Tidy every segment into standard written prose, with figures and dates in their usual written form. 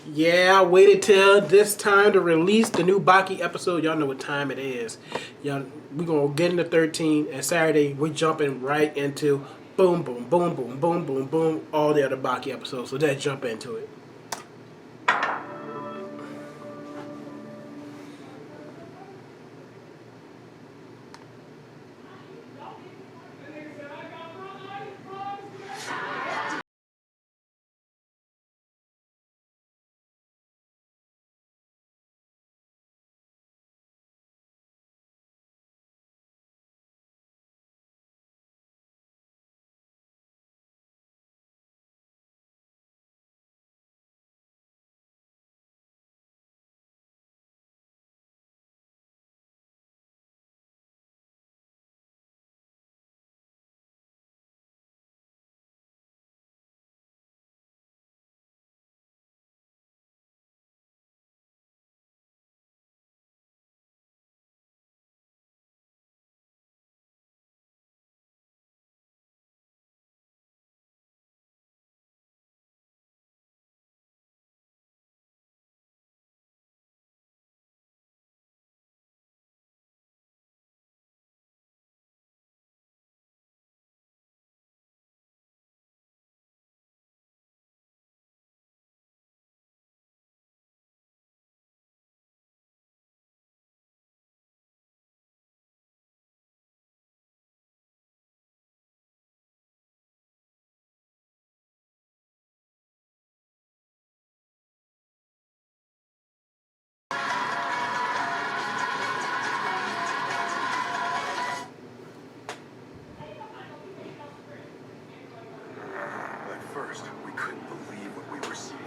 Yeah, I waited till this time to release the new Baki episode. Y'all know what time it is. Y'all, we gonna get into 13, and Saturday we jumping right into boom, boom, boom, boom, boom, boom, boom, all the other Baki episodes. So let's jump into it.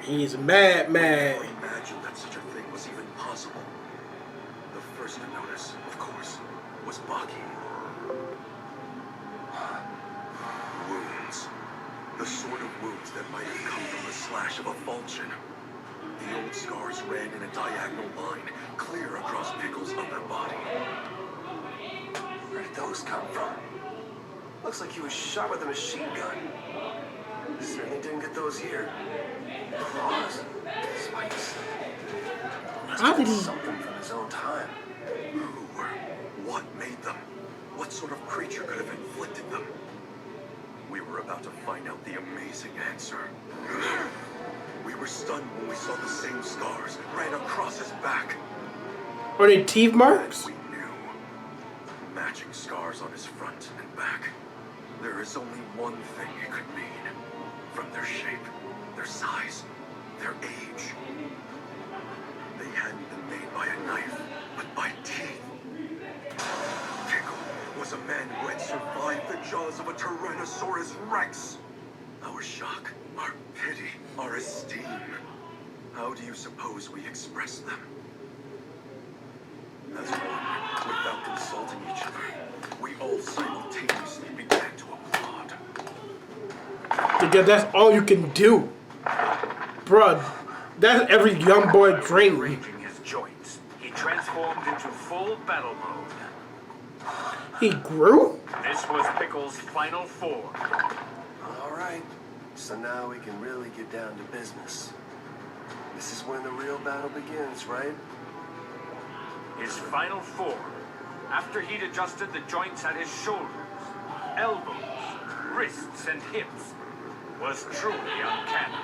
He's mad. Imagine that such a thing was even possible. The first to notice, of course, was Baki. Wounds. The sort of wounds that might have come from the slash of a falchion. The old scars ran in a diagonal line, clear across Pickle's upper body. Where did those come from? Looks like he was shot with a machine gun. Certainly didn't get those here. Claws, spikes. How did he? Something from his own time. Who were? What made them? What sort of creature could have inflicted them? We were about to find out the amazing answer. We were stunned when we saw the same scars ran across his back. Are they teeth marks? We knew. Matching scars on his front and back. There is only one thing it could mean. From their shape, their size, their age. They hadn't been made by a knife, but by teeth. Pickle was a man who had survived the jaws of a Tyrannosaurus Rex. Our shock, our pity, our esteem. How do you suppose we express them? As one, without consulting each other, we all simultaneously began to applaud. Because that's all you can do. Bruh, that's every young boy dream. Rearranging his joints, he transformed into full battle mode. He grew? This was Pickle's final form. All right, so now we can really get down to business. This is when the real battle begins, right? His final form, after he'd adjusted the joints at his shoulders, elbows, wrists, and hips, was truly uncanny.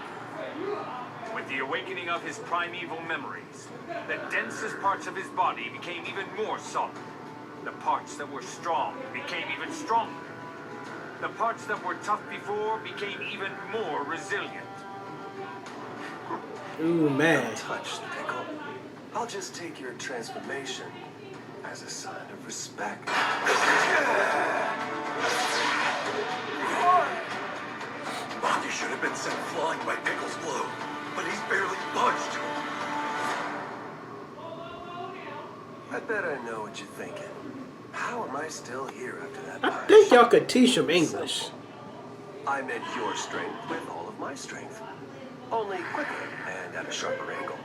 With the awakening of his primeval memories, the densest parts of his body became even more solid. The parts that were strong became even stronger. The parts that were tough before became even more resilient. Ooh, man. Touched, Pickle. I'll just take your transformation as a sign of respect. Baki should have been sent flying by Pickle's blow, but he's barely budged. I bet I know what you're thinking. How am I still here after that I punch? think y'all could teach him English. I meant your strength with all of my strength. Only quicker and at a sharper angle.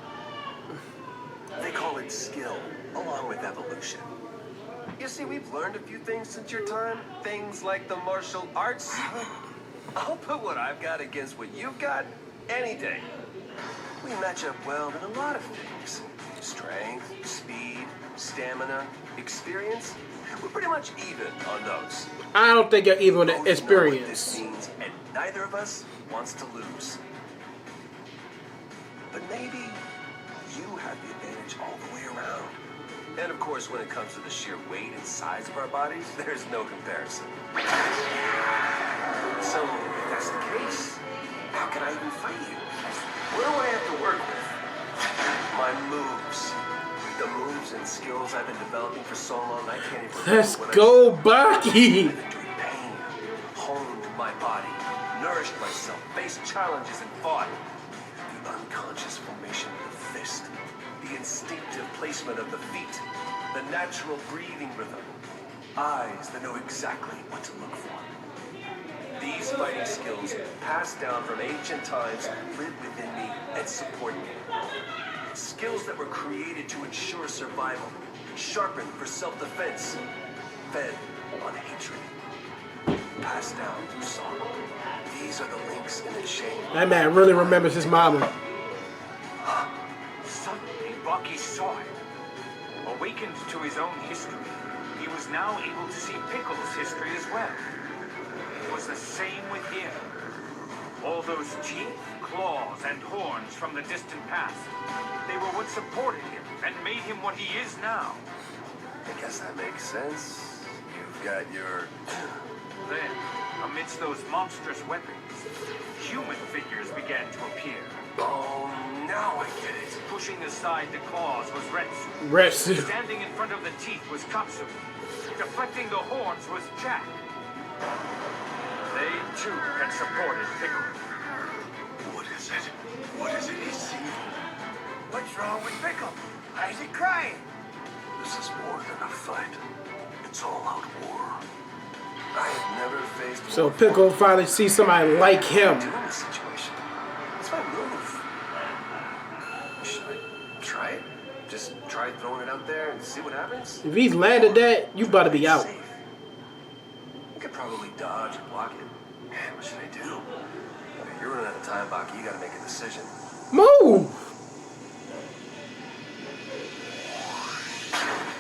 They call it skill, along with evolution. You see, we've learned a few things since your time. Things like the martial arts. I'll put what I've got against what you've got any day. We match up well in a lot of things. Strength, speed, stamina, experience. We're pretty much even on those. I don't think you're even with Both the know what this experience. means, and neither of us wants to lose. But maybe you have the advantage all the way around. And of course, when it comes to the sheer weight and size of our bodies, there's no comparison. So, if that's the case, how can I even fight you? What do I have to work with? My moves. The moves and skills I've been developing for so long, I can't even remember Let's when go, I Baki! endured pain, honed my body, nourished myself, faced challenges and fought. The unconscious formation of the fist, the instinctive placement of the feet, the natural breathing rhythm, eyes that know exactly what to look for. These fighting skills, passed down from ancient times, live within me and support me. Skills that were created to ensure survival, sharpened for self-defense, fed on hatred, passed down through song. These are the links in the chain. That man really remembers his mama. Suddenly, Baki saw it. Awakened to his own history, he was now able to see Pickle's history as well. It was the same with him. All those teeth, claws, and horns from the distant past, they were what supported him and made him what he is now. I guess that makes sense. You've got your... Then, amidst those monstrous weapons, human figures began to appear. Oh, now I get it. Pushing aside the claws was Retsu. Retsu. Standing in front of the teeth was Katsu. Deflecting the horns was Jack. They, too, had supported Pickle. What is it? What is it he's seeing? What's wrong with Pickle? Why is he crying? This is more than a fight. It's all out war. I have never faced... So Pickle finally sees somebody like him. ...in this situation. It's my move. Should I try it? Just try throwing it out there and see what happens? If he's landed that, you about to be out. Safe. I could probably dodge and block it. Man, what should I do? Okay, you're running out of time, Baki. You gotta make a decision. Move!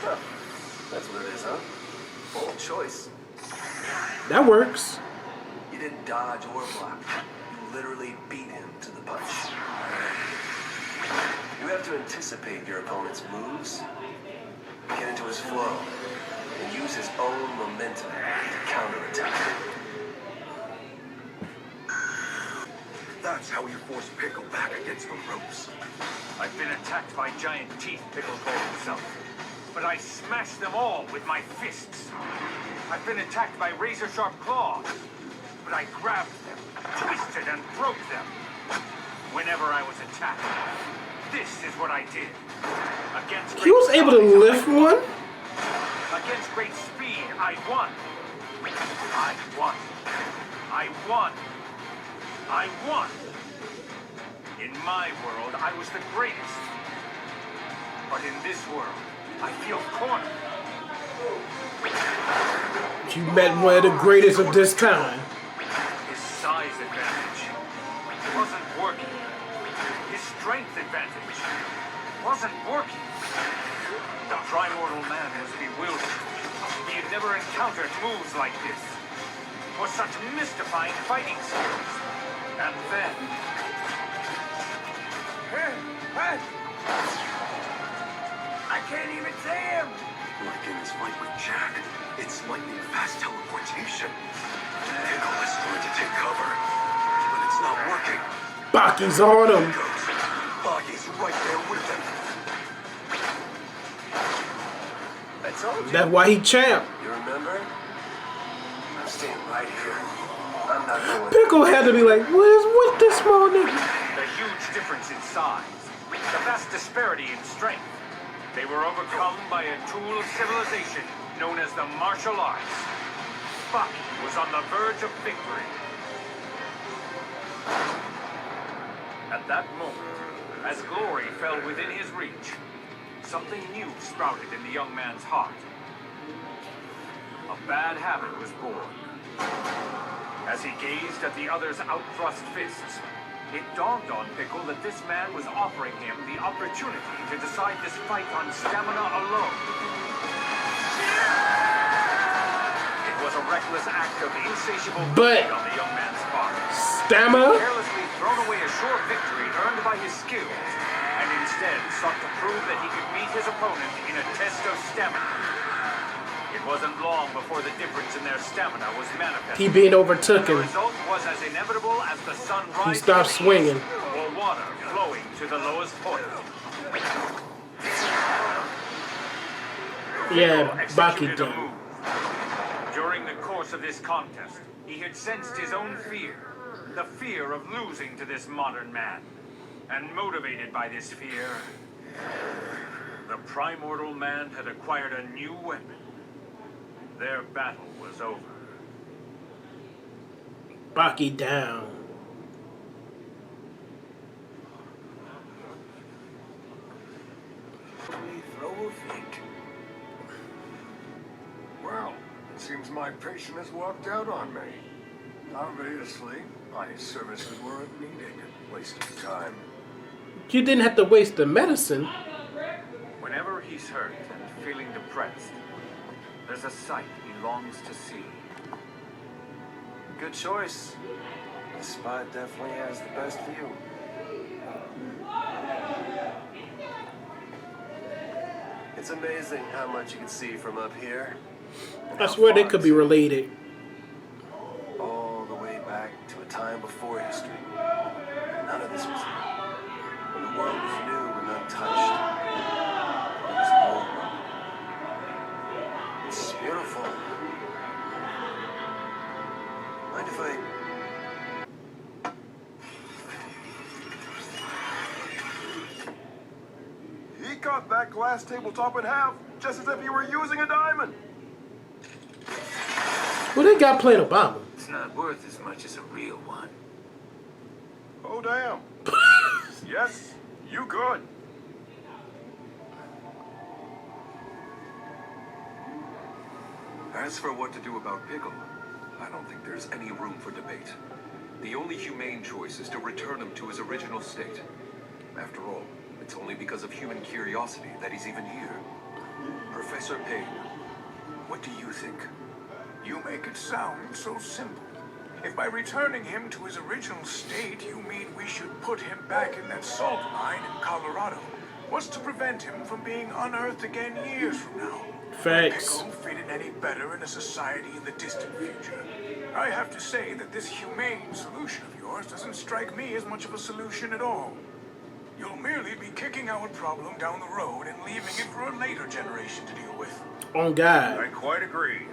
Huh. That's what it is, huh? Bold choice. That works. You didn't dodge or block. You literally beat him to the punch. You have to anticipate your opponent's moves, get into his flow, and use his own momentum to counterattack. That's how you force Pickle back against the ropes. I've been attacked by giant teeth, Pickle called himself. But I smashed them all with my fists. I've been attacked by razor-sharp claws. But I grabbed them, twisted, and broke them. Whenever I was attacked, this is what I did. Against He was able to lift one? Against great speed, I won. I won. I won. I won. In my world, I was the greatest. But in this world, I feel cornered. You met one of the greatest of this time. His size advantage wasn't working. His strength advantage wasn't working. The primordial man was bewildered. He had never encountered moves like this, or such mystifying fighting skills. And then... I can't even see him. Like in his fight with Jack, it's lightning fast teleportation. Pickle is going to take cover, but it's not working. Baki's on him. Baki's right there with him. I told you. That's why he champ. You remember? I'm staying right here. I'm not going... Pickle had to be like, what is with this small nigga? The huge difference in size, the vast disparity in strength. They were overcome by a tool of civilization known as the martial arts. Baki was on the verge of victory. At that moment, as glory fell within his reach, something new sprouted in the young man's heart. A bad habit was born. As he gazed at the other's outthrust fists, It dawned on Pickle that this man was offering him the opportunity to decide this fight on stamina alone. It was a reckless act of insatiable greed on the young man's part. Stamina? Carelessly thrown away a sure victory earned by his skills, and instead sought to prove that he could meet his opponent in a test of stamina. It wasn't long before the difference in their stamina was manifest. He being overtook The him. result was as inevitable as the sun rising. He stopped swinging. Or water flowing to the lowest point. Yeah, Baki Executed a done. move. During the course of this contest, he had sensed his own fear. The fear of losing to this modern man. And motivated by this fear, the primordial man had acquired a new weapon. Their battle was over. Baki down. We throw a fit. Well, it seems my patient has walked out on me. Obviously, my services weren't needed. Waste of time. You didn't have to waste the medicine. Whenever he's hurt and feeling depressed, there's a sight he longs to see. Good choice. The spot definitely has the best view. It's amazing how much you can see from up here. And I how swear they far could be it's related. all the way back to a time before history. None of this was new. When the world was new and untouched. It was the old world. It's beautiful. Mind if I... He cut that glass tabletop in half, just as if he were using a diamond. Well, they got playing Obama. It's not worth as much as a real one. Oh, damn. Yes, you good. As for what to do about Pickle, I don't think there's any room for debate. The only humane choice is to return him to his original state. After all, it's only because of human curiosity that he's even here. Professor Payne, what do you think? You make it sound so simple. If by returning him to his original state, you mean we should put him back in that salt mine in Colorado, what's to prevent him from being unearthed again years from now? Facts. Pickle fit in any better in a society in the distant future? I have to say that this humane solution of yours doesn't strike me as much of a solution at all. You'll merely be kicking our problem down the road and leaving it for a later generation to deal with. On God. I quite agree.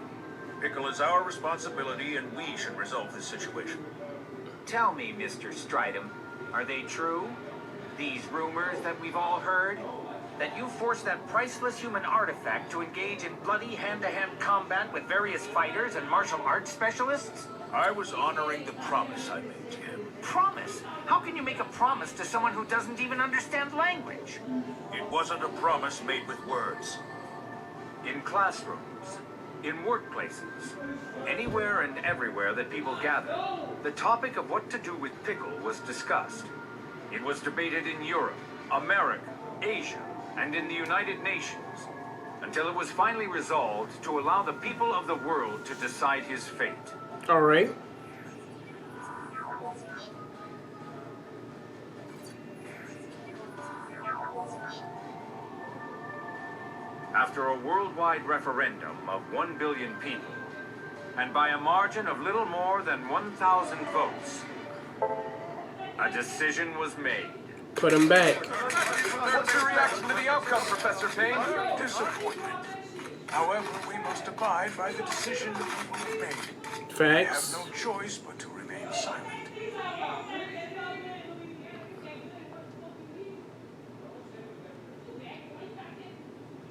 Pickle is our responsibility, and we should resolve this situation. Tell me, Mr. Strydum, are they true? These rumors that we've all heard? That you forced that priceless human artifact to engage in bloody hand-to-hand combat with various fighters and martial arts specialists? I was honoring the promise I made to him. Promise? How can you make a promise to someone who doesn't even understand language? It wasn't a promise made with words. In classrooms, in workplaces, anywhere and everywhere that people gather, the topic of what to do with Pickle was discussed. It was debated in Europe, America, Asia, and in the United Nations, until it was finally resolved to allow the people of the world to decide his fate. All right. After a worldwide referendum of 1 billion people, and by a margin of little more than 1,000 votes, a decision was made. Put him back. What's your reaction to the outcome, Professor Payne? Disappointment. However, we must abide by the decision the people have made. We have Facts. no choice but to remain silent.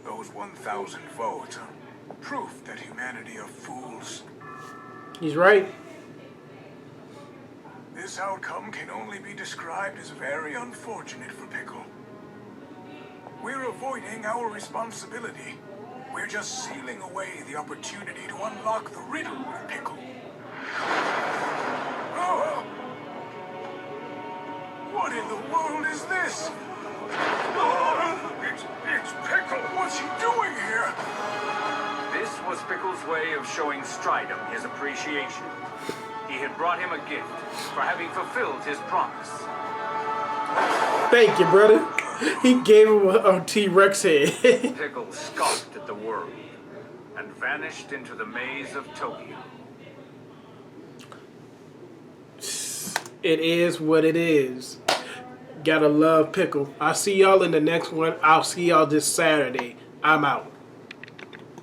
Those 1,000 votes are proof that humanity are fools. He's right. This outcome can only be described as very unfortunate for Pickle. We're avoiding our responsibility. We're just sealing away the opportunity to unlock the riddle of Pickle. Oh! What in the world is this? It's Pickle! What's he doing here? This was Pickle's way of showing Strydum his appreciation. He had brought him a gift for having fulfilled his promise. Thank you, brother. He gave him a T-Rex head. Pickle scoffed at the world and vanished into the maze of Tokyo. It is what it is. Gotta love Pickle. I'll see y'all in the next one. I'll see y'all this Saturday. I'm out.